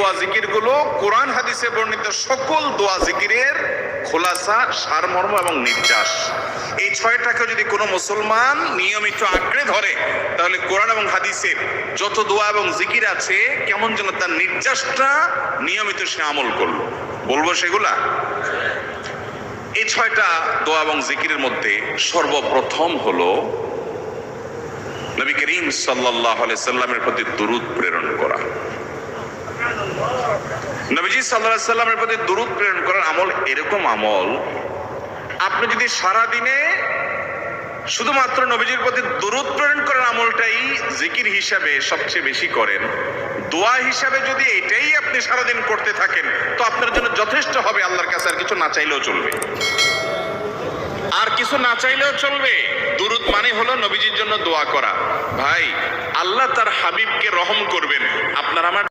দোয়া জিকিরগুলো কোরআন হাদিসে বর্ণিত সকল দোয়া জিকিরের খোলাসা, সারমর্ম এবং নির্যাস। এই ছয়টাকে যদি কোনো মুসলমান নিয়মিত আঁকড়ে ধরে, তাহলে কোরআন এবং হাদিসে যত দোয়া এবং জিকির আছে, কেমন যেন তার নির্যাসটা নিয়মিত সে আমল করলো। বলবো সেগুলা। এই ছয়টা দোয়া এবং জিকিরের মধ্যে সর্বপ্রথম হলো নবী করিম সাল্লাল্লাহু আলাইহি সাল্লামের প্রতি দুরূদ প্রেরণ করা। নবীজি সাল্লাল্লাহু আলাইহি সাল্লামের প্রতি দুরূদ প্রেরণ করার আমল এরকম আমল, আপনি যদি সারা দিনে শুধুমাত্র নবীজির প্রতি দুরূদ প্রেরণ করার আমলটাই জিকির হিসাবে সবচেয়ে বেশি করেন, দোয়া হিসাবে যদি এটাই আপনি সারাদিন করতে থাকেন, তো আপনার জন্য যথেষ্ট হবে আল্লাহর কাছে। আর কিছু না চাইলেও চলবে, আর কিছু না চাইলেও চলবে। দুরূদ মানে হলো নবীজির জন্য দোয়া করা। ভাই, আল্লাহ তার হাবিবকে রহম করবেন, আপনার আমার